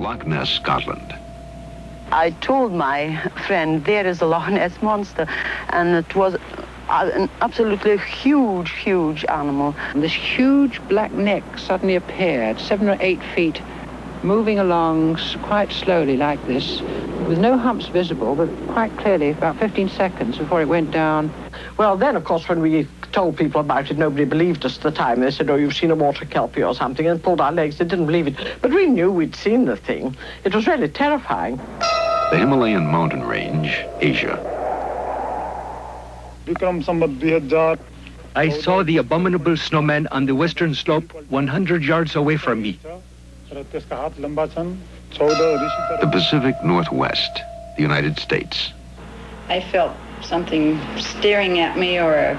Loch Ness, Scotland. I told my friend, there is a Loch Ness monster, and it was an absolutely huge, huge animal. This huge black neck suddenly appeared, 7 or 8 feet, moving along quite slowly like this, with no humps visible, but quite clearly about 15 seconds before it went down. Well, then, of course, when we told people about it, nobody believed us at the time. They said, oh, you've seen a water kelpie or something, and pulled our legs. They didn't believe it. But we knew we'd seen the thing. It was really terrifying. The Himalayan mountain range, Asia. I saw the abominable snowman on the western slope 100 yards away from me. The Pacific Northwest, the United States. I felt something staring at me, or a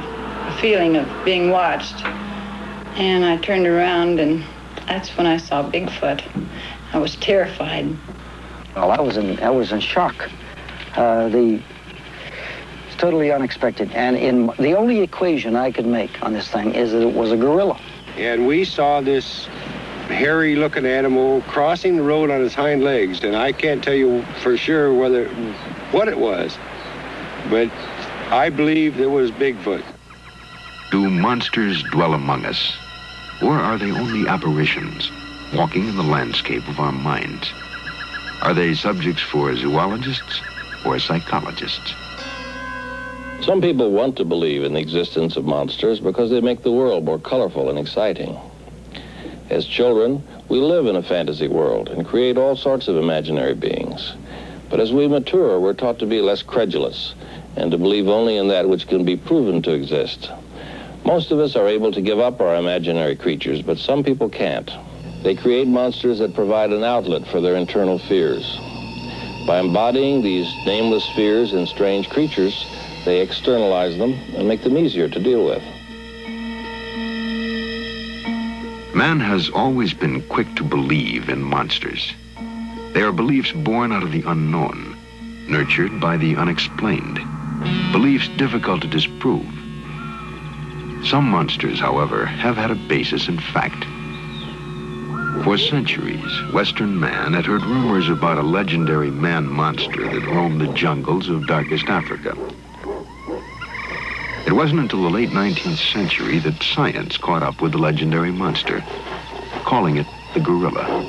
feeling of being watched. And I turned around, and that's when I saw Bigfoot. I was terrified. Well, I was in shock. It's totally unexpected. And the only equation I could make on this thing is that it was a gorilla. And we saw this hairy-looking animal crossing the road on his hind legs, and I can't tell you for sure what it was, but I believe it was Bigfoot. Do monsters dwell among us, or are they only apparitions, walking in the landscape of our minds? Are they subjects for zoologists or psychologists? Some people want to believe in the existence of monsters because they make the world more colorful and exciting. As children, we live in a fantasy world and create all sorts of imaginary beings. But as we mature, we're taught to be less credulous and to believe only in that which can be proven to exist. Most of us are able to give up our imaginary creatures, but some people can't. They create monsters that provide an outlet for their internal fears. By embodying these nameless fears in strange creatures, they externalize them and make them easier to deal with. Man has always been quick to believe in monsters. They are beliefs born out of the unknown, nurtured by the unexplained, beliefs difficult to disprove. Some monsters, however, have had a basis in fact. For centuries, Western man had heard rumors about a legendary man-monster that roamed the jungles of darkest Africa. It wasn't until the late 19th century that science caught up with the legendary monster, calling it the gorilla.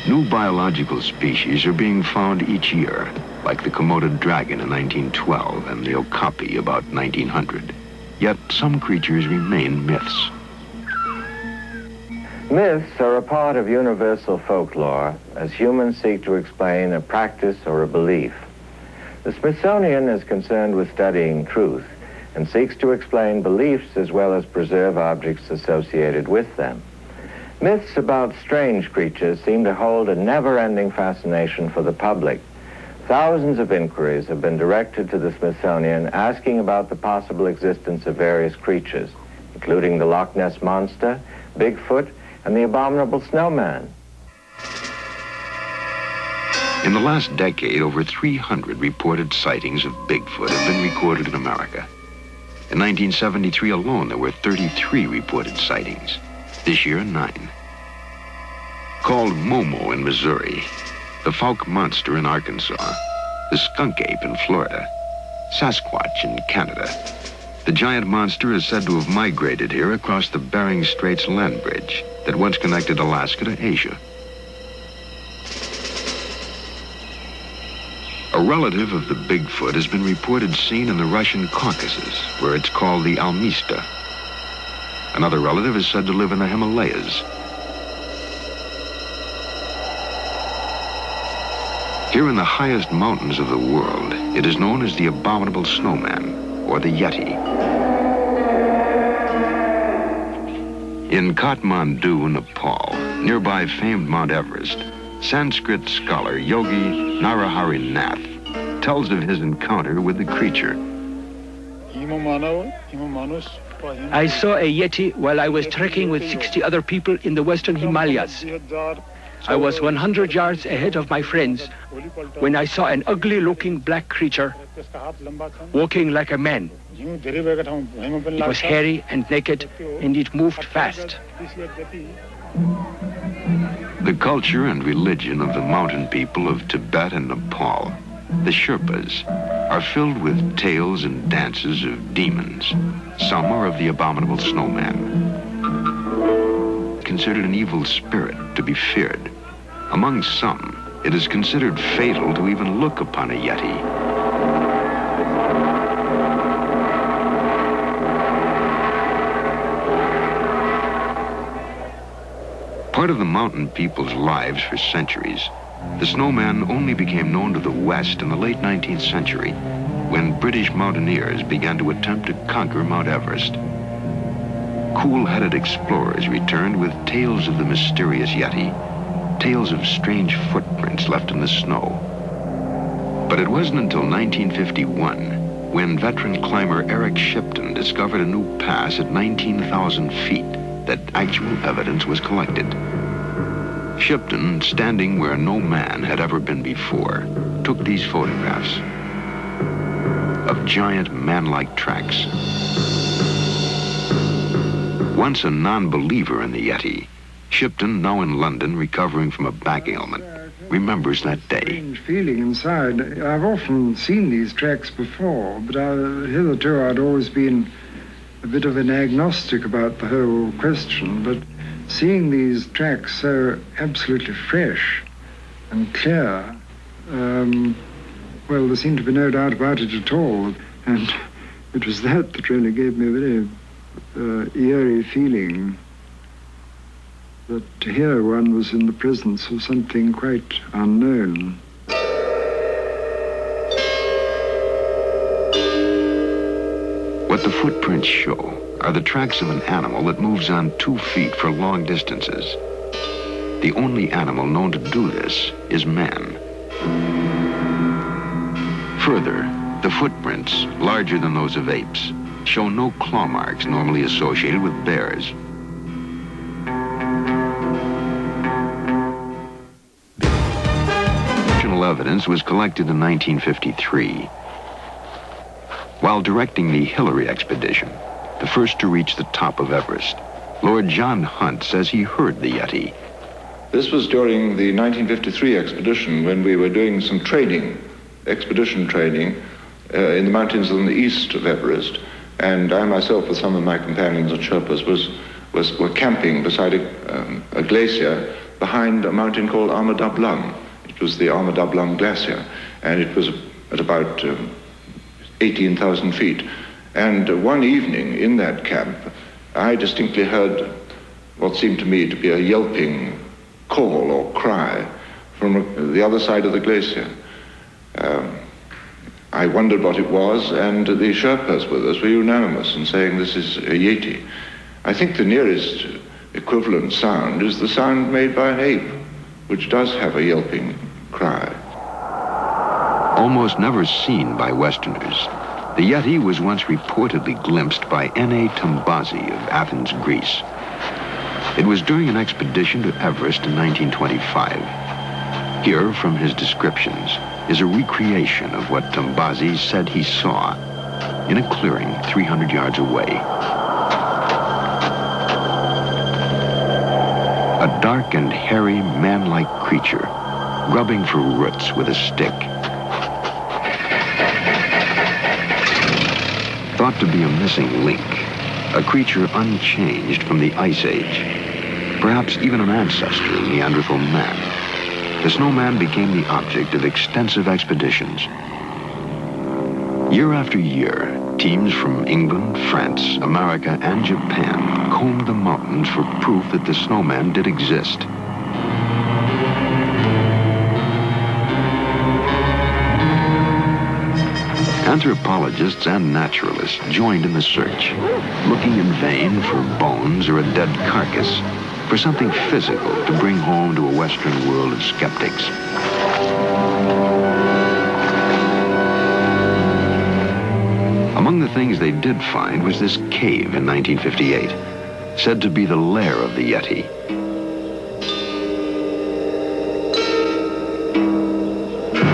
New biological species are being found each year, like the Komodo dragon in 1912 and the okapi about 1900. Yet some creatures remain myths. Myths are a part of universal folklore as humans seek to explain a practice or a belief. The Smithsonian is concerned with studying truth and seeks to explain beliefs as well as preserve objects associated with them. Myths about strange creatures seem to hold a never-ending fascination for the public. Thousands of inquiries have been directed to the Smithsonian asking about the possible existence of various creatures, including the Loch Ness Monster, Bigfoot, and the abominable snowman. In the last decade, over 300 reported sightings of Bigfoot have been recorded in America. In 1973 alone, there were 33 reported sightings. This year, 9. Called Momo in Missouri, the Fouke Monster in Arkansas, the Skunk Ape in Florida, Sasquatch in Canada. The giant monster is said to have migrated here across the Bering Straits land bridge that once connected Alaska to Asia. A relative of the Bigfoot has been reported seen in the Russian Caucasus, where it's called the Almista. Another relative is said to live in the Himalayas. Here in the highest mountains of the world, it is known as the abominable snowman, or the Yeti. In Kathmandu, Nepal, nearby famed Mount Everest, Sanskrit scholar Yogi Narahari Nath tells of his encounter with the creature. I saw a Yeti while I was trekking with 60 other people in the western Himalayas. I was 100 yards ahead of my friends when I saw an ugly-looking black creature walking like a man. It was hairy and naked, and it moved fast. The culture and religion of the mountain people of Tibet and Nepal, the Sherpas, are filled with tales and dances of demons. Some are of the abominable snowman, considered an evil spirit to be feared. Among some, it is considered fatal to even look upon a Yeti. Part of the mountain people's lives for centuries, the snowman only became known to the West in the late 19th century, when British mountaineers began to attempt to conquer Mount Everest. Cool-headed explorers returned with tales of the mysterious Yeti, tales of strange footprints left in the snow. But it wasn't until 1951 when veteran climber Eric Shipton discovered a new pass at 19,000 feet that actual evidence was collected. Shipton, standing where no man had ever been before, took these photographs of giant man-like tracks. Once a non-believer in the Yeti, Shipton, now in London recovering from a back ailment, remembers that day. Strange feeling inside. I've often seen these tracks before, but hitherto I'd always been a bit of an agnostic about the whole question, but seeing these tracks so absolutely fresh and clear, well, there seemed to be no doubt about it at all, and it was that really gave me a very eerie feeling that here one was in the presence of something quite unknown. What the footprints show are the tracks of an animal that moves on 2 feet for long distances. The only animal known to do this is man. Further, the footprints, larger than those of apes, show no claw marks normally associated with bears. Original evidence was collected in 1953. While directing the Hillary expedition, the first to reach the top of Everest, Lord John Hunt says he heard the Yeti. This was during the 1953 expedition when we were doing some training, expedition training, in the mountains on the east of Everest. And I myself, with some of my companions and Sherpas, were camping beside a glacier behind a mountain called Armadablang. It was the Armadablang Glacier, and it was at about 18,000 feet. And one evening in that camp, I distinctly heard what seemed to me to be a yelping call or cry from the other side of the glacier. I wondered what it was, and the Sherpas with us were unanimous in saying this is a Yeti. I think the nearest equivalent sound is the sound made by an ape, which does have a yelping cry. Almost never seen by Westerners, the Yeti was once reportedly glimpsed by N.A. Tambazi of Athens, Greece. It was during an expedition to Everest in 1925. Here, from his descriptions, is a recreation of what Tambazi said he saw in a clearing 300 yards away. A dark and hairy man-like creature grubbing for roots with a stick. Thought to be a missing link, a creature unchanged from the Ice Age, perhaps even an ancestor of Neanderthal man. The snowman became the object of extensive expeditions. Year after year, teams from England, France, America, and Japan combed the mountains for proof that the snowman did exist. Anthropologists and naturalists joined in the search, looking in vain for bones or a dead carcass, for something physical to bring home to a Western world of skeptics. Among the things they did find was this cave in 1958, said to be the lair of the Yeti.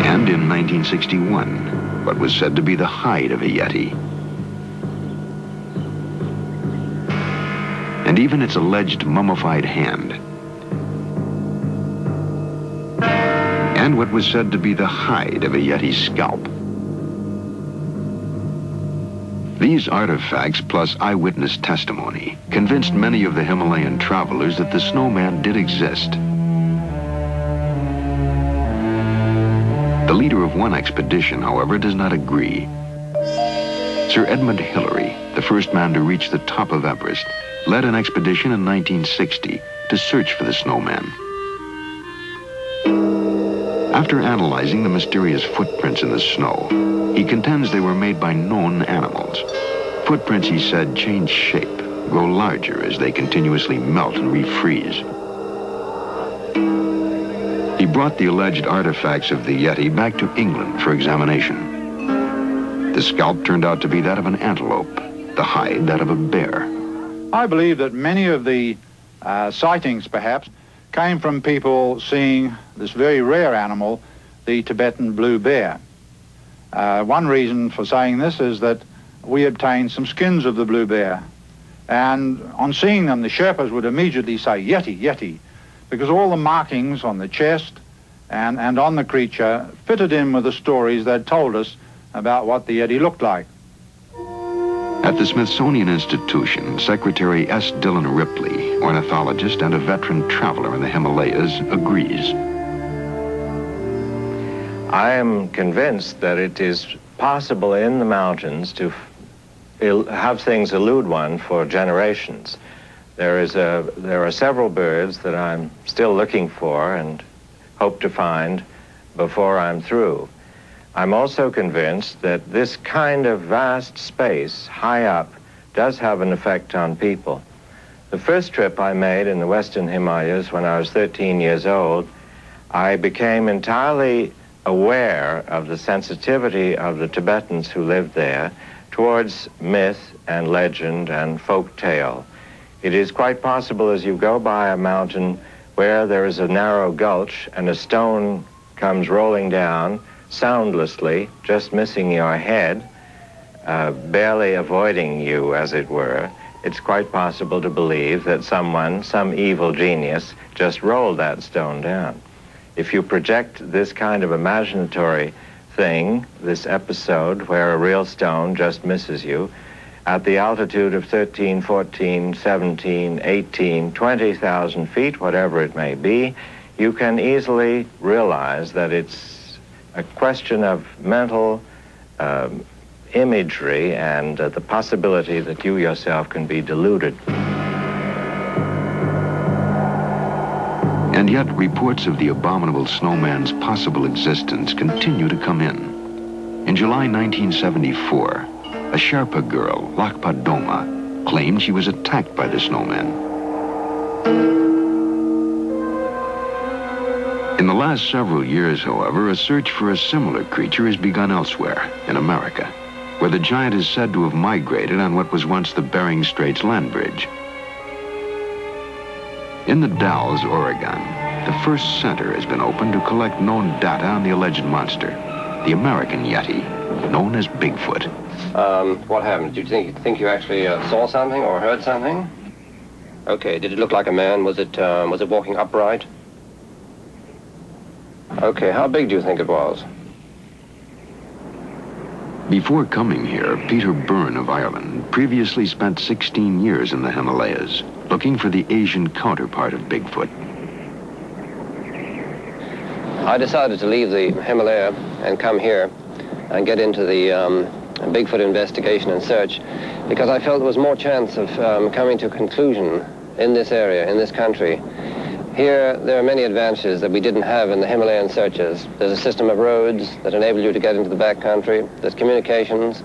And in 1961, what was said to be the hide of a Yeti. And even its alleged mummified hand and what was said to be the hide of a Yeti's scalp. These artifacts, plus eyewitness testimony, convinced many of the Himalayan travelers that the snowman did exist. The leader of one expedition, however, does not agree. Sir Edmund Hillary, the first man to reach the top of Everest, led an expedition in 1960 to search for the snowman. After analyzing the mysterious footprints in the snow, he contends they were made by known animals. Footprints, he said, change shape, grow larger as they continuously melt and refreeze. He brought the alleged artifacts of the Yeti back to England for examination. The scalp turned out to be that of an antelope, the hide that of a bear. I believe that many of the sightings, perhaps, came from people seeing this very rare animal, the Tibetan blue bear. One reason for saying this is that we obtained some skins of the blue bear, and on seeing them, the Sherpas would immediately say, Yeti, Yeti, because all the markings on the chest and on the creature fitted in with the stories they'd told us about what the Yeti looked like. At the Smithsonian Institution, Secretary S. Dillon Ripley, ornithologist and a veteran traveler in the Himalayas, agrees. I am convinced that it is possible in the mountains to have things elude one for generations. There are several birds that I'm still looking for and hope to find before I'm through. I'm also convinced that this kind of vast space high up does have an effect on people. The first trip I made in the Western Himalayas when I was 13 years old, I became entirely aware of the sensitivity of the Tibetans who lived there towards myth and legend and folk tale. It is quite possible as you go by a mountain where there is a narrow gulch and a stone comes rolling down soundlessly, just missing your head, barely avoiding you, as it were, it's quite possible to believe that someone, some evil genius, just rolled that stone down. If you project this kind of imaginatory thing, this episode where a real stone just misses you, at the altitude of 13, 14, 17, 18, 20,000 feet, whatever it may be, you can easily realize that it's a question of mental imagery and the possibility that you yourself can be deluded. And yet, reports of the abominable snowman's possible existence continue to come in. In July 1974, a Sherpa girl, Lakpa Doma, claimed she was attacked by the snowman. In the last several years, however, a search for a similar creature has begun elsewhere, in America, where the giant is said to have migrated on what was once the Bering Straits land bridge. In the Dalles, Oregon, the first center has been opened to collect known data on the alleged monster, the American Yeti, known as Bigfoot. What happened? Did you think you actually saw something or heard something? Okay, did it look like a man? Was it walking upright? Okay, how big do you think it was? Before coming here, Peter Byrne of Ireland previously spent 16 years in the Himalayas, looking for the Asian counterpart of Bigfoot. I decided to leave the Himalaya and come here and get into the Bigfoot investigation and search because I felt there was more chance of coming to a conclusion in this area, in this country. Here, there are many advantages that we didn't have in the Himalayan searches. There's a system of roads that enable you to get into the backcountry. There's communications,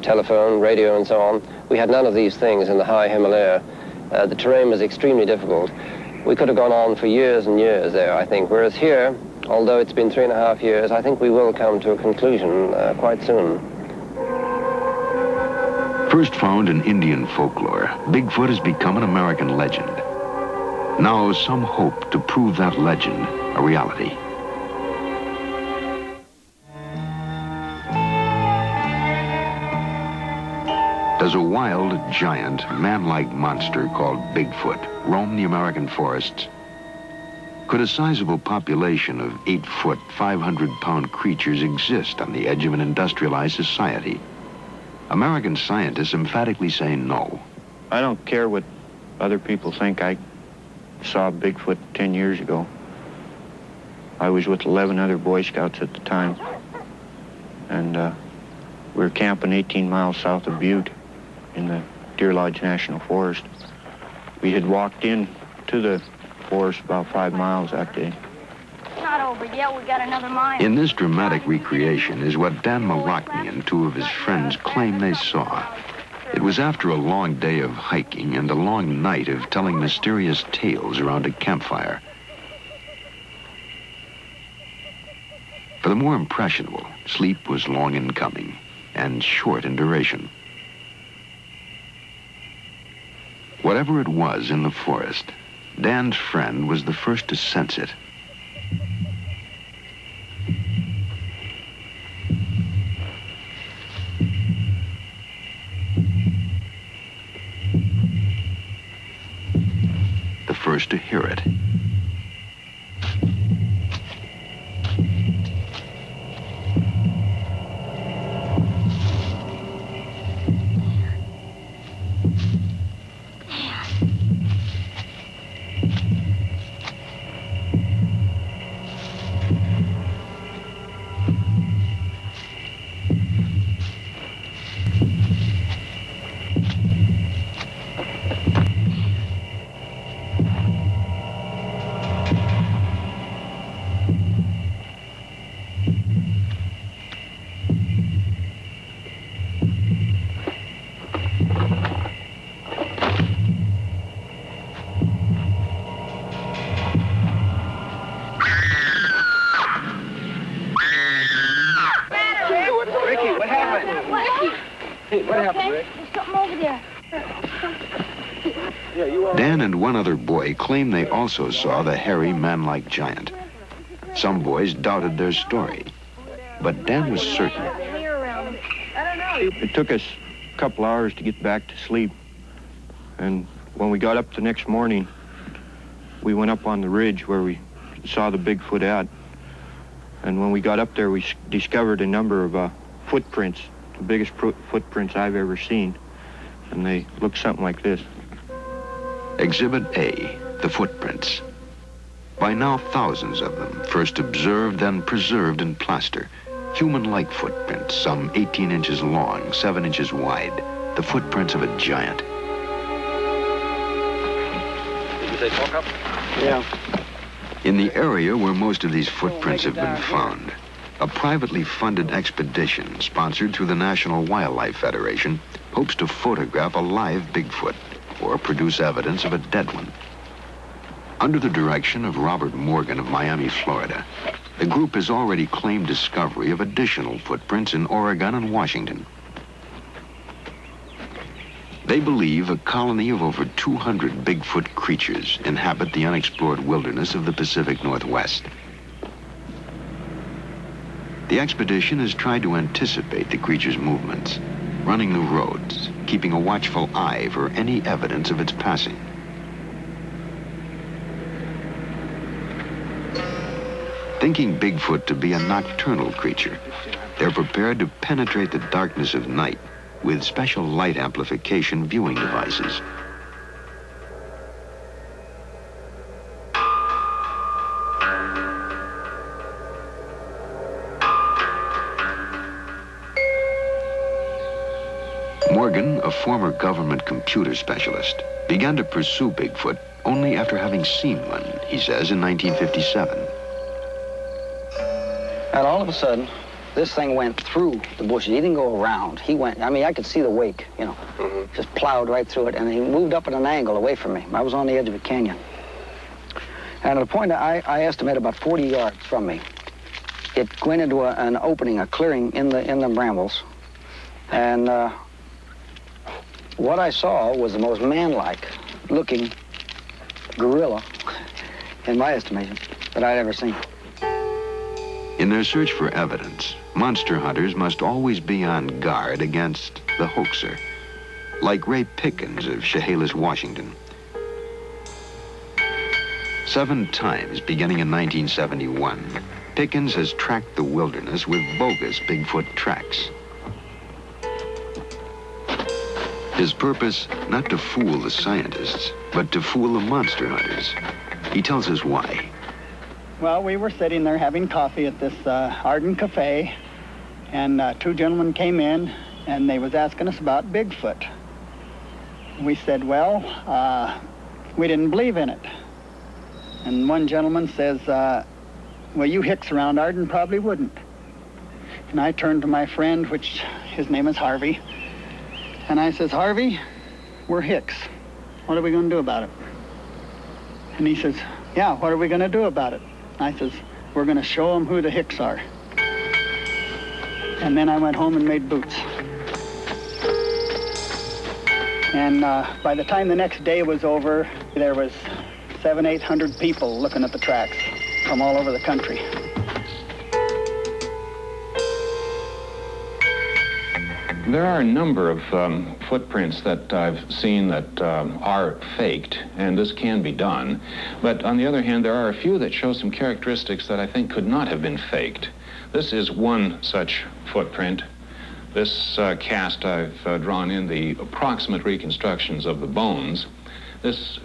telephone, radio, and so on. We had none of these things in the high Himalaya. The terrain was extremely difficult. We could have gone on for years and years there, I think, whereas here, although it's been 3.5 years, I think we will come to a conclusion quite soon. First found in Indian folklore, Bigfoot has become an American legend. Now, some hope to prove that legend a reality. Does a wild, giant, man-like monster called Bigfoot roam the American forests? Could a sizable population of 8-foot, 500-pound creatures exist on the edge of an industrialized society? American scientists emphatically say no. I don't care what other people think. I saw Bigfoot 10 years ago. I was with 11 other Boy Scouts at the time. And we were camping 18 miles south of Butte in the Deer Lodge National Forest. We had walked in to the forest about 5 miles that day. It's not over yet. We got another mile. In this dramatic recreation is what Dan Malachny and 2 of his friends claim they saw. It was after a long day of hiking and a long night of telling mysterious tales around a campfire. For the more impressionable, sleep was long in coming and short in duration. Whatever it was in the forest, Dan's friend was the first to sense it. The first to hear it. Dan and one other boy claim they also saw the hairy, man-like giant. Some boys doubted their story, but Dan was certain. It took us a couple hours to get back to sleep, and when we got up the next morning, we went up on the ridge where we saw the Bigfoot at, and when we got up there, we discovered a number of footprints, the biggest footprints I've ever seen, and they look something like this. Exhibit A, the footprints. By now, thousands of them, first observed, then preserved in plaster. Human-like footprints, some 18 inches long, 7 inches wide. The footprints of a giant. Did you say talk up? Yeah. In the area where most of these footprints have been found, a privately funded expedition sponsored through the National Wildlife Federation hopes to photograph a live Bigfoot or produce evidence of a dead one. Under the direction of Robert Morgan of Miami, Florida, the group has already claimed discovery of additional footprints in Oregon and Washington. They believe a colony of over 200 Bigfoot creatures inhabit the unexplored wilderness of the Pacific Northwest. The expedition has tried to anticipate the creature's movements, running the roads, keeping a watchful eye for any evidence of its passing. Thinking Bigfoot to be a nocturnal creature, they're prepared to penetrate the darkness of night with special light amplification viewing devices. Morgan, a former government computer specialist, began to pursue Bigfoot only after having seen one, he says, in 1957. And all of a sudden, this thing went through the bushes. He didn't go around. He went, I mean, I could see the wake, you know, just plowed right through it, and he moved up at an angle away from me. I was on the edge of a canyon. And at a point, I estimate about 40 yards from me, it went into an opening, a clearing in the brambles. And what I saw was the most man-like looking gorilla, in my estimation, that I'd ever seen. In their search for evidence, monster hunters must always be on guard against the hoaxer, like Ray Pickens of Chehalis, Washington. 7 times beginning in 1971, Pickens has tracked the wilderness with bogus Bigfoot tracks. His purpose, not to fool the scientists, but to fool the monster hunters. He tells us why. Well, we were sitting there having coffee at this Arden Cafe, and 2 gentlemen came in, and they was asking us about Bigfoot. We said, well, we didn't believe in it. And one gentleman says, well, you hicks around Arden probably wouldn't. And I turned to my friend, which his name is Harvey, and I says, Harvey, we're hicks. What are we going to do about it? And he says, yeah, what are we going to do about it? I says, we're going to show them who the hicks are. And then I went home and made boots. And by the time the next day was over, there was 700-800 people looking at the tracks from all over the country. There are a number of footprints that I've seen that are faked, and this can be done. But on the other hand, there are a few that show some characteristics that I think could not have been faked. This is one such footprint. This cast, I've drawn in the approximate reconstructions of the bones. This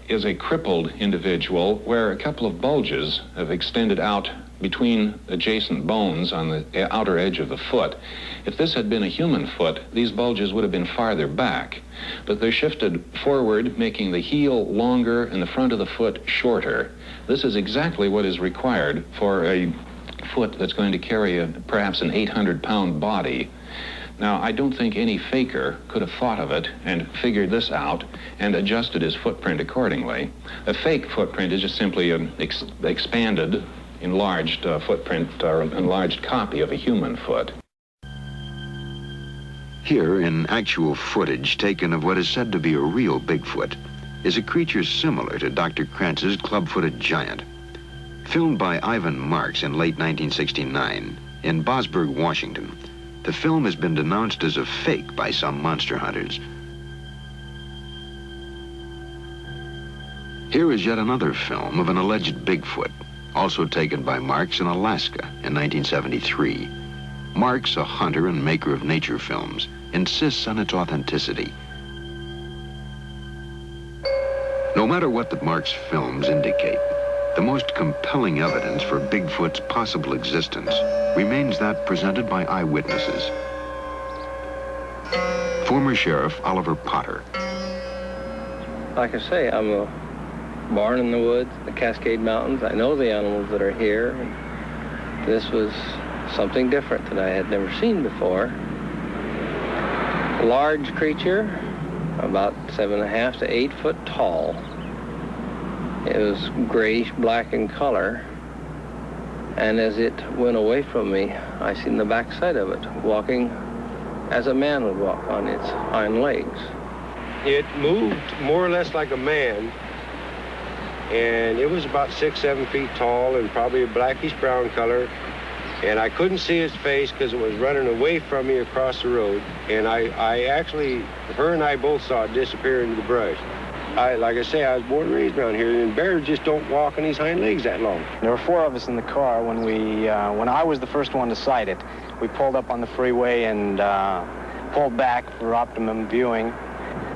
is a crippled individual where a couple of bulges have extended out between adjacent bones on the outer edge of the foot. If this had been a human foot, these bulges would have been farther back, but they're shifted forward, making the heel longer and the front of the foot shorter. This is exactly what is required for a foot that's going to carry perhaps an 800-pound body. Now, I don't think any faker could have thought of it and figured this out and adjusted his footprint accordingly. A fake footprint is just simply an expanded, enlarged footprint or enlarged copy of a human foot. Here, in actual footage taken of what is said to be a real Bigfoot, is a creature similar to Dr. Krantz's club-footed giant. Filmed by Ivan Marks in late 1969 in Bosburg, Washington, the film has been denounced as a fake by some monster hunters. Here is yet another film of an alleged Bigfoot, also taken by Marks in Alaska in 1973. Marks, a hunter and maker of nature films, insists on its authenticity. No matter what the Marks films indicate, the most compelling evidence for Bigfoot's possible existence remains that presented by eyewitnesses. Former Sheriff Oliver Potter. Like I say, I'm born in the woods, the Cascade Mountains. I know the animals that are here. This was something different that I had never seen before. A large creature, about 7.5 to 8 foot tall. It was grayish black in color, and as it went away from me, I seen the backside of it, walking as a man would walk on its hind legs. It moved more or less like a man, and it was about 6-7 feet tall and probably a blackish-brown color, and I couldn't see its face because it was running away from me across the road, and I actually, her and I both saw it disappear into the brush. Like I say, I was born and raised around here, and bears just don't walk on these hind legs that long. There were 4 of us in the car when when I was the first one to sight it. We pulled up on the freeway and pulled back for optimum viewing.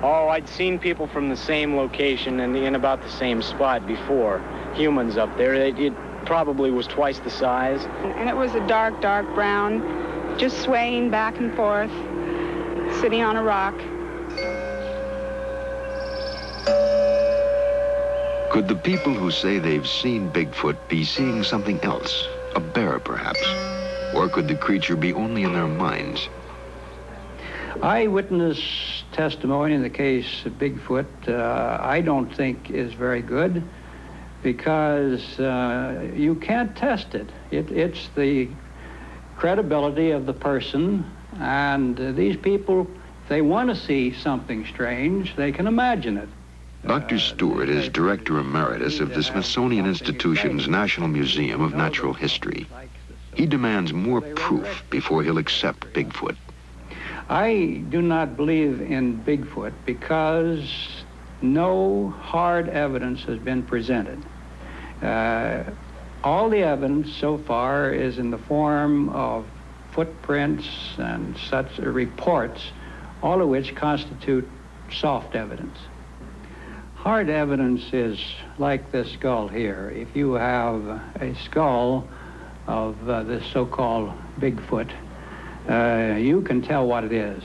Oh, I'd seen people from the same location and in about the same spot before. Humans up there. It probably was twice the size. And it was a dark, dark brown, just swaying back and forth, sitting on a rock. Could the people who say they've seen Bigfoot be seeing something else? A bear, perhaps? Or could the creature be only in their minds? Eyewitness testimony in the case of Bigfoot, I don't think is very good because you can't test it. It's the credibility of the person, and these people, if they want to see something strange, they can imagine it. Dr. Stewart is Director Emeritus of the Smithsonian Institution's National Museum of Natural History. He demands more proof before he'll accept Bigfoot. I do not believe in Bigfoot because no hard evidence has been presented. All the evidence so far is in the form of footprints and such reports, all of which constitute soft evidence. Hard evidence is like this skull here. If you have a skull of this so-called Bigfoot, you can tell what it is.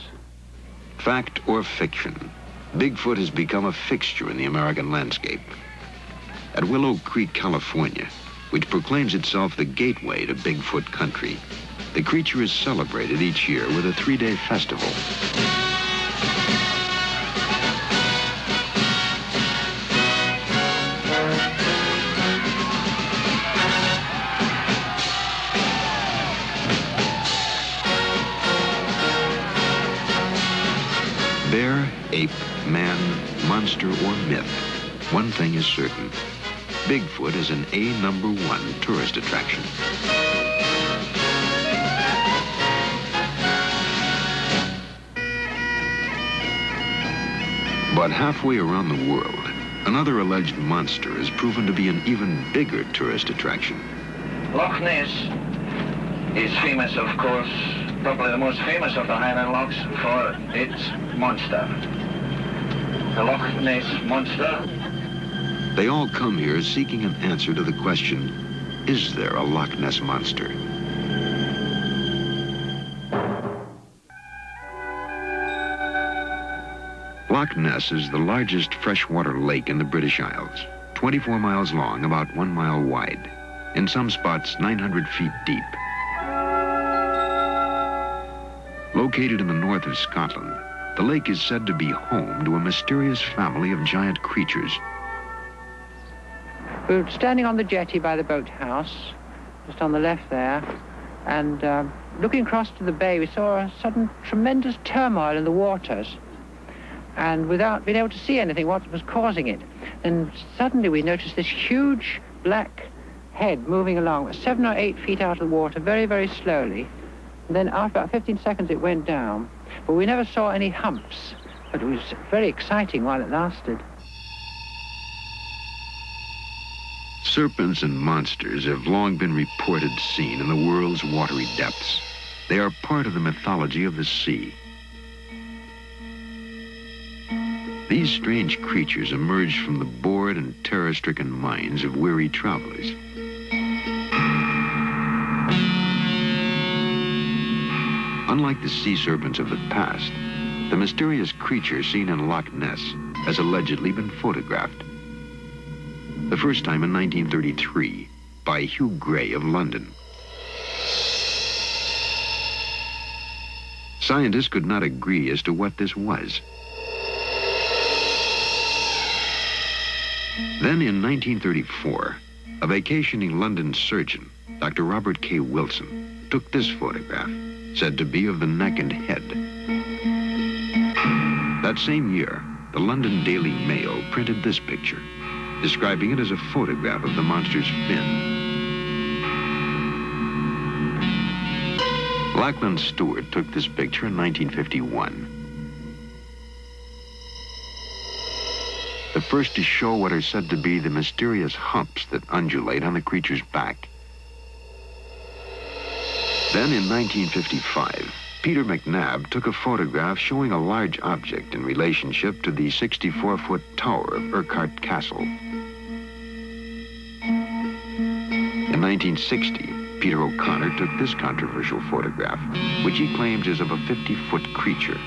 Fact or fiction, Bigfoot has become a fixture in the American landscape. At Willow Creek, California, which proclaims itself the gateway to Bigfoot country, the creature is celebrated each year with a 3-day festival. Bear, ape, man, monster, or myth, one thing is certain. Bigfoot is an #1 tourist attraction. But halfway around the world, another alleged monster has proven to be an even bigger tourist attraction. Loch Ness is famous, of course, probably the most famous of the Highland Lochs for its monster. The Loch Ness Monster. They all come here seeking an answer to the question, is there a Loch Ness Monster? Loch Ness is the largest freshwater lake in the British Isles, 24 miles long, about 1 mile wide, in some spots 900 feet deep. Located in the north of Scotland, the lake is said to be home to a mysterious family of giant creatures. We were standing on the jetty by the boathouse, just on the left there, and looking across to the bay, we saw a sudden tremendous turmoil in the waters. And without being able to see anything, what was causing it. And suddenly we noticed this huge black head moving along, 7 or 8 feet out of the water, very, very slowly. And then after about 15 seconds, it went down. But we never saw any humps. But it was very exciting while it lasted. Serpents and monsters have long been reported seen in the world's watery depths. They are part of the mythology of the sea. These strange creatures emerged from the bored and terror-stricken minds of weary travelers. Unlike the sea serpents of the past, the mysterious creature seen in Loch Ness has allegedly been photographed. The first time in 1933 by Hugh Gray of London. Scientists could not agree as to what this was. Then in 1934, a vacationing London surgeon, Dr. Robert K. Wilson, took this photograph, said to be of the neck and head. That same year, the London Daily Mail printed this picture, describing it as a photograph of the monster's fin. Lachlan Stewart took this picture in 1951. The first to show what are said to be the mysterious humps that undulate on the creature's back. Then in 1955, Peter McNabb took a photograph showing a large object in relationship to the 64-foot tower of Urquhart Castle. In 1960, Peter O'Connor took this controversial photograph, which he claims is of a 50-foot creature.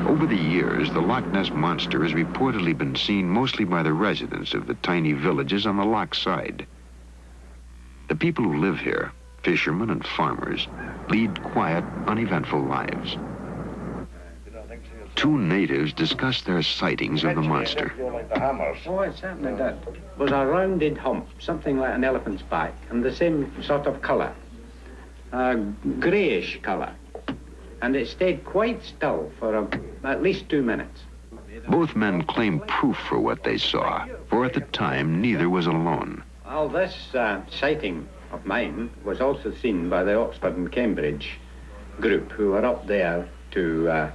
Over the years, the Loch Ness Monster has reportedly been seen mostly by the residents of the tiny villages on the loch side. The people who live here, fishermen and farmers, lead quiet, uneventful lives. Two natives discuss their sightings of the monster. Oh, it certainly did. It was a rounded hump, something like an elephant's back, and the same sort of colour, a greyish colour. And it stayed quite still for at least 2 minutes. Both men claim proof for what they saw, for at the time, neither was alone. Well, this sighting of mine was also seen by the Oxford and Cambridge group who were up there to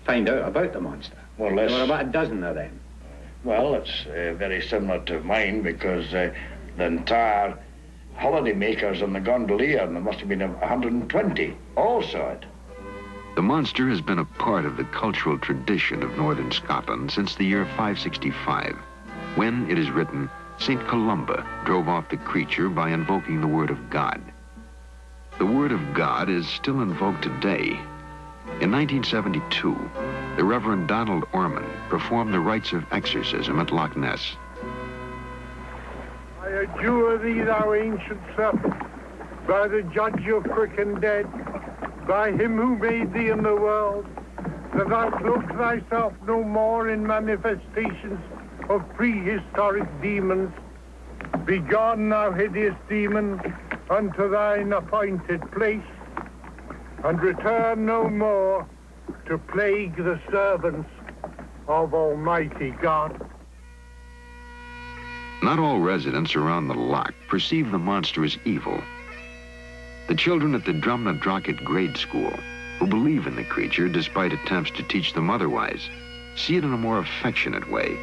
find out about the monster. More or less. There were about a dozen of them. Well, it's very similar to mine because the entire holiday makers and the gondolier, and there must have been 120, all saw it. The monster has been a part of the cultural tradition of northern Scotland since the year 565, when, it is written, St. Columba drove off the creature by invoking the word of God. The word of God is still invoked today. In 1972, the Reverend Donald Orman performed the rites of exorcism at Loch Ness. I adjure thee, thou ancient serpent, by the judge of quick and dead, by him who made thee in the world, that thou cloak thyself no more in manifestations of prehistoric demons. Begone, thou hideous demon, unto thine appointed place, and return no more to plague the servants of Almighty God. Not all residents around the loch perceive the monster as evil. The children at the Drumnadrochit grade school, who believe in the creature despite attempts to teach them otherwise, see it in a more affectionate way.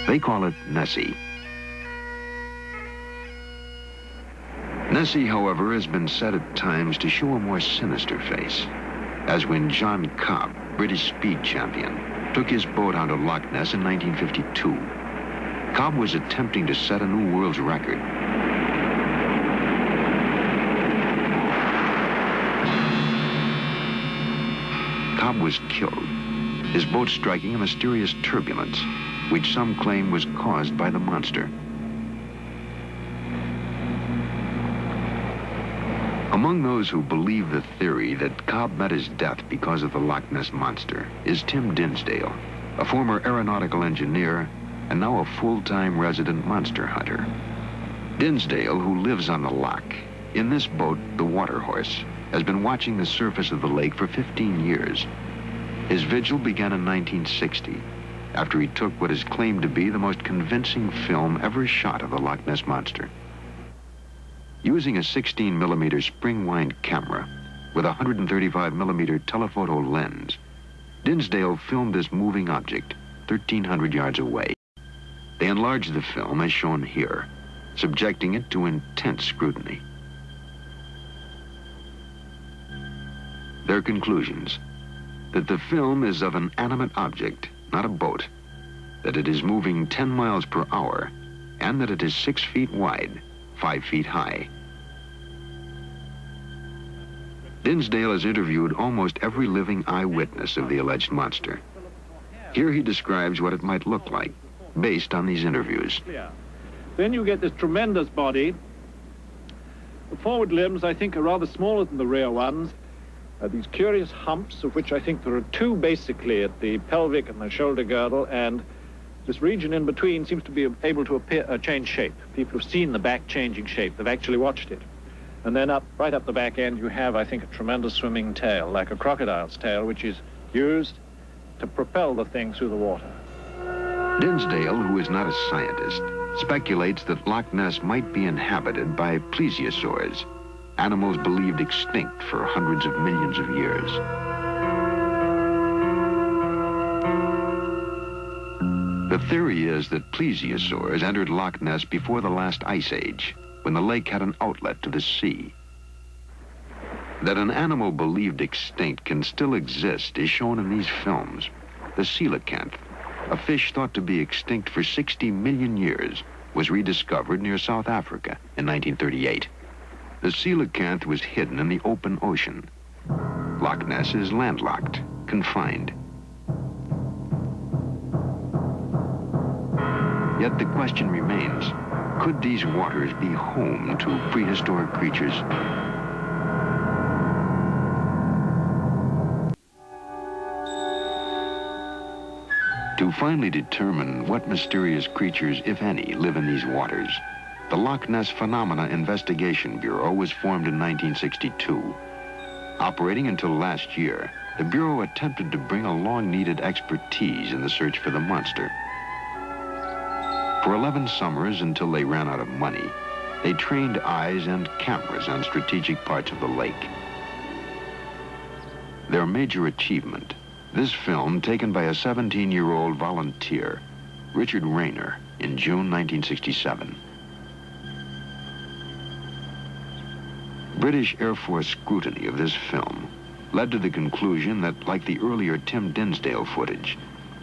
They call it Nessie. Nessie, however, has been said at times to show a more sinister face, as when John Cobb, British speed champion, took his boat onto Loch Ness in 1952. Cobb was attempting to set a new world's record. Cobb was killed, his boat striking a mysterious turbulence, which some claim was caused by the monster. Among those who believe the theory that Cobb met his death because of the Loch Ness monster is Tim Dinsdale, a former aeronautical engineer and now a full-time resident monster hunter. Dinsdale, who lives on the loch, in this boat, the Water Horse, has been watching the surface of the lake for 15 years. His vigil began in 1960, after he took what is claimed to be the most convincing film ever shot of the Loch Ness monster. Using a 16mm spring-wind camera with a 135mm telephoto lens, Dinsdale filmed this moving object 1,300 yards away. They enlarged the film as shown here, subjecting it to intense scrutiny. Their conclusions: that the film is of an animate object, not a boat, that it is moving 10 miles per hour, and that it is 6 feet wide, 5 feet high. Dinsdale has interviewed almost every living eyewitness of the alleged monster. Here he describes what it might look like, based on these interviews. Then you get this tremendous body. The forward limbs, I think, are rather smaller than the rear ones. These curious humps, of which I think there are two basically at the pelvic and the shoulder girdle, and this region in between seems to be able to change shape. People have seen the back changing shape. They've actually watched it. And then right up the back end, you have, I think, a tremendous swimming tail, like a crocodile's tail, which is used to propel the thing through the water. Dinsdale, who is not a scientist, speculates that Loch Ness might be inhabited by plesiosaurs, animals believed extinct for hundreds of millions of years. The theory is that plesiosaurs entered Loch Ness before the last ice age, when the lake had an outlet to the sea. That an animal believed extinct can still exist is shown in these films. The coelacanth, a fish thought to be extinct for 60 million years, was rediscovered near South Africa in 1938. The coelacanth was hidden in the open ocean. Loch Ness is landlocked, confined. Yet the question remains, could these waters be home to prehistoric creatures? To finally determine what mysterious creatures, if any, live in these waters, the Loch Ness Phenomena Investigation Bureau was formed in 1962. Operating until last year, the Bureau attempted to bring a long-needed expertise in the search for the monster. For 11 summers, until they ran out of money, They trained eyes and cameras on strategic parts of the lake. Their major achievement, this film taken by a 17-year-old volunteer, Richard Rayner, in June 1967. British Air Force scrutiny of this film led to the conclusion that, like the earlier Tim Dinsdale footage,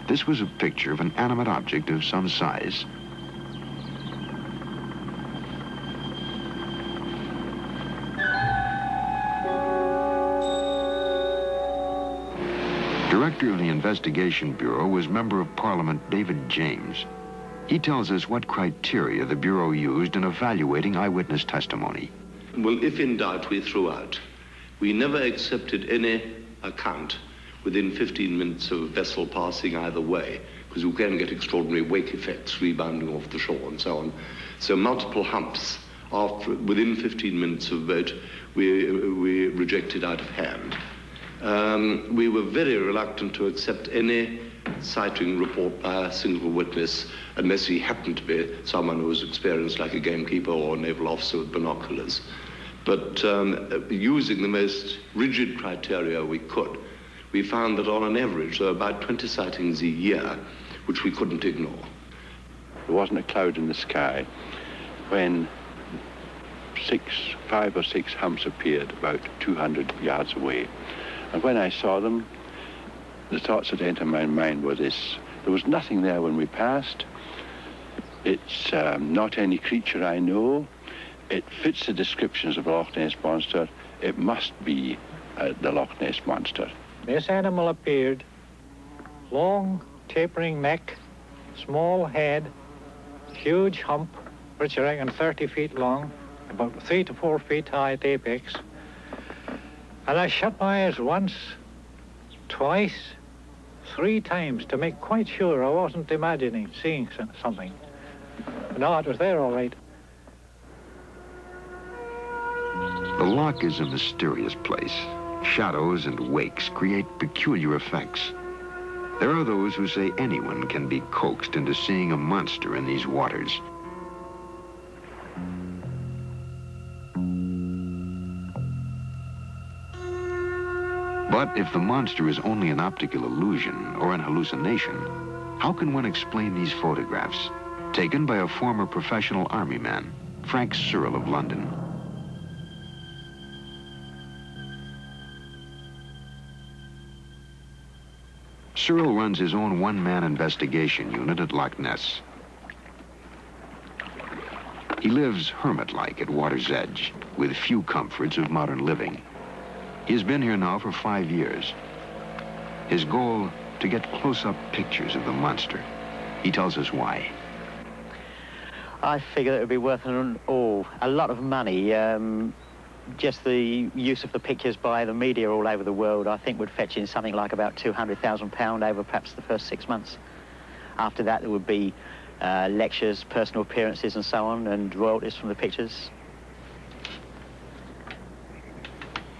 this was a picture of an animate object of some size. Director of the Investigation Bureau was Member of Parliament David James. He tells us what criteria the Bureau used in evaluating eyewitness testimony. Well, if in doubt, we threw out. We never accepted any account within 15 minutes of a vessel passing either way, because you can get extraordinary wake effects rebounding off the shore and so on. So multiple humps within 15 minutes of boat, we rejected out of hand. We were very reluctant to accept any sighting report by a single witness unless he happened to be someone who was experienced, like a gamekeeper or a naval officer with binoculars. But using the most rigid criteria we could, we found that on an average there were about 20 sightings a year, which we couldn't ignore. There wasn't a cloud in the sky when 5 or 6 humps appeared about 200 yards away. And when I saw them, the thoughts that entered my mind were this: there was nothing there when we passed. It's not any creature I know. It fits the descriptions of the Loch Ness Monster. It must be the Loch Ness Monster. This animal appeared, long, tapering neck, small head, huge hump, which I reckon 30 feet long, about 3 to 4 feet high at apex. And I shut my eyes once, twice, 3 times to make quite sure I wasn't imagining seeing something. But no, it was there all right. The loch is a mysterious place. Shadows and wakes create peculiar effects. There are those who say anyone can be coaxed into seeing a monster in these waters. But if the monster is only an optical illusion or an hallucination, how can one explain these photographs, taken by a former professional army man, Frank Serling of London? Serling runs his own one-man investigation unit at Loch Ness. He lives hermit-like at water's edge, with few comforts of modern living. He has been here now for 5 years. His goal, to get close-up pictures of the monster. He tells us why. I figure it would be worth a lot of money. Just the use of the pictures by the media all over the world, I think, would fetch in something like about £200,000 over perhaps the first 6 months. After that, there would be lectures, personal appearances and so on, and royalties from the pictures.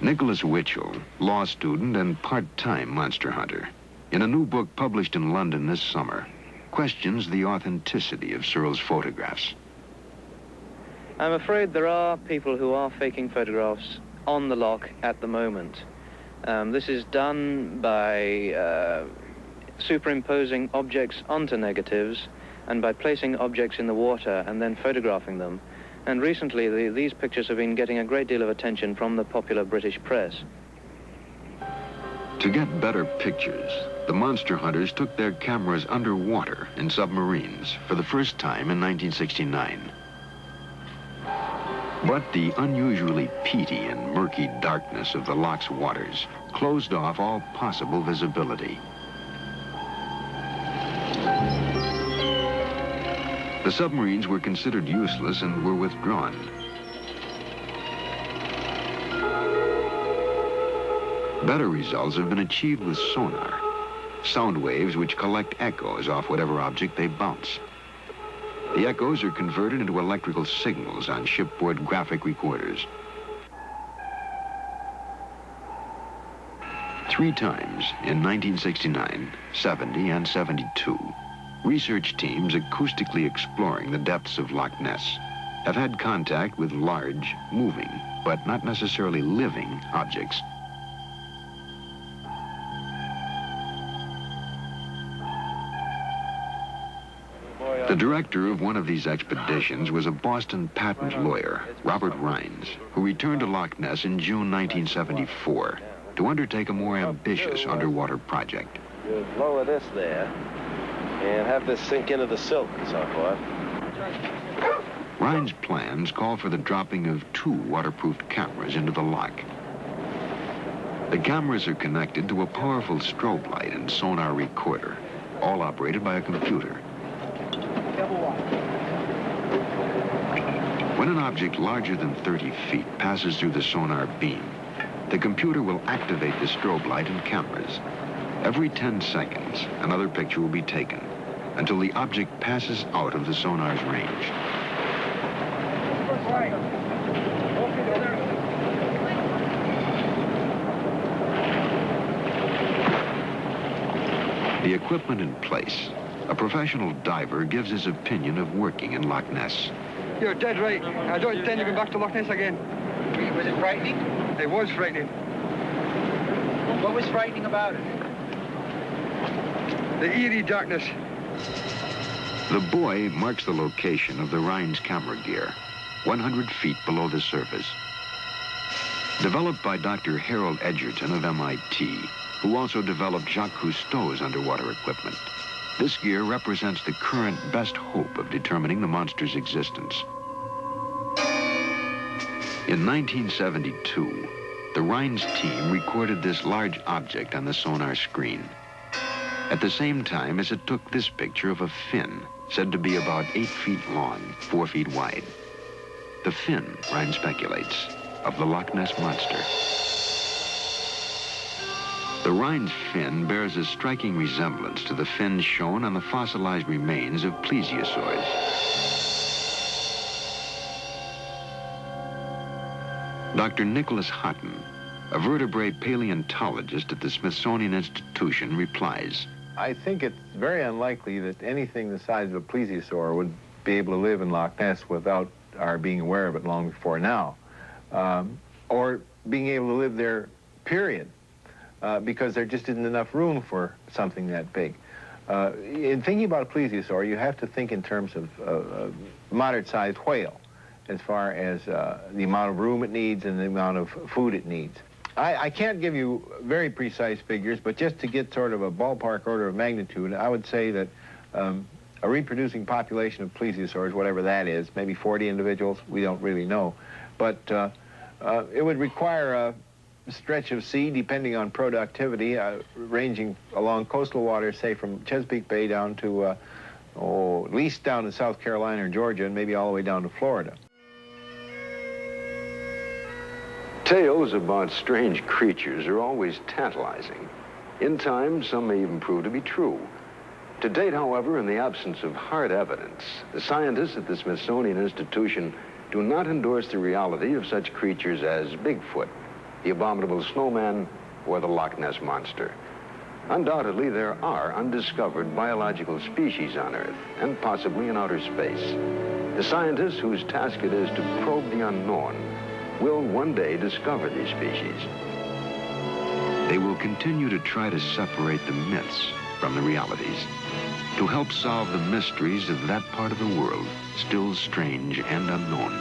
Nicholas Witchell, law student and part-time monster hunter, in a new book published in London this summer, questions the authenticity of Serling's photographs. I'm afraid there are people who are faking photographs on the loch at the moment. This is done by superimposing objects onto negatives and by placing objects in the water and then photographing them. And recently, these pictures have been getting a great deal of attention from the popular British press. To get better pictures, the monster hunters took their cameras underwater in submarines for the first time in 1969. But the unusually peaty and murky darkness of the loch's waters closed off all possible visibility. The submarines were considered useless and were withdrawn. Better results have been achieved with sonar, sound waves which collect echoes off whatever object they bounce. The echoes are converted into electrical signals on shipboard graphic recorders. 3 times in 1969, 70, and 72, research teams acoustically exploring the depths of Loch Ness have had contact with large, moving, but not necessarily living objects. The director of one of these expeditions was a Boston patent lawyer, Robert Rhines, who returned to Loch Ness in June 1974 to undertake a more ambitious underwater project. You lower this there and have this sink into the silt and so forth. Rhines' plans call for the dropping of 2 waterproof cameras into the loch. The cameras are connected to a powerful strobe light and sonar recorder, all operated by a computer. When an object larger than 30 feet passes through the sonar beam, the computer will activate the strobe light and cameras. Every 10 seconds, another picture will be taken until the object passes out of the sonar's range. The equipment in place, a professional diver gives his opinion of working in Loch Ness. You're dead right. I don't intend to go back to Loch Ness again. Was it frightening? It was frightening. What was frightening about it? The eerie darkness. The buoy marks the location of the Rhines camera gear, 100 feet below the surface. Developed by Dr. Harold Edgerton of MIT, who also developed Jacques Cousteau's underwater equipment. This gear represents the current best hope of determining the monster's existence. In 1972, the Rhines team recorded this large object on the sonar screen. At the same time as it took this picture of a fin, said to be about 8 feet long, 4 feet wide. The fin, Rhines speculates, of the Loch Ness Monster. The Rhines fin bears a striking resemblance to the fins shown on the fossilized remains of plesiosaurs. Dr. Nicholas Hutton, a vertebrate paleontologist at the Smithsonian Institution, replies, I think it's very unlikely that anything the size of a plesiosaur would be able to live in Loch Ness without our being aware of it long before now, or being able to live there, period, because there just isn't enough room for something that big. In thinking about a plesiosaur, you have to think in terms of a moderate-sized whale, as far as the amount of room it needs and the amount of food it needs. I can't give you very precise figures, but just to get sort of a ballpark order of magnitude, I would say that a reproducing population of plesiosaurs, whatever that is, maybe 40 individuals, we don't really know, but it would require a stretch of sea, depending on productivity, ranging along coastal waters, say from Chesapeake Bay down to, at least down to South Carolina or Georgia, and maybe all the way down to Florida. Tales about strange creatures are always tantalizing. In time, some may even prove to be true. To date, however, in the absence of hard evidence, the scientists at the Smithsonian Institution do not endorse the reality of such creatures as Bigfoot, the abominable snowman, or the Loch Ness Monster. Undoubtedly, there are undiscovered biological species on Earth, and possibly in outer space. The scientists whose task it is to probe the unknown will one day discover these species. They will continue to try to separate the myths from the realities, to help solve the mysteries of that part of the world still strange and unknown.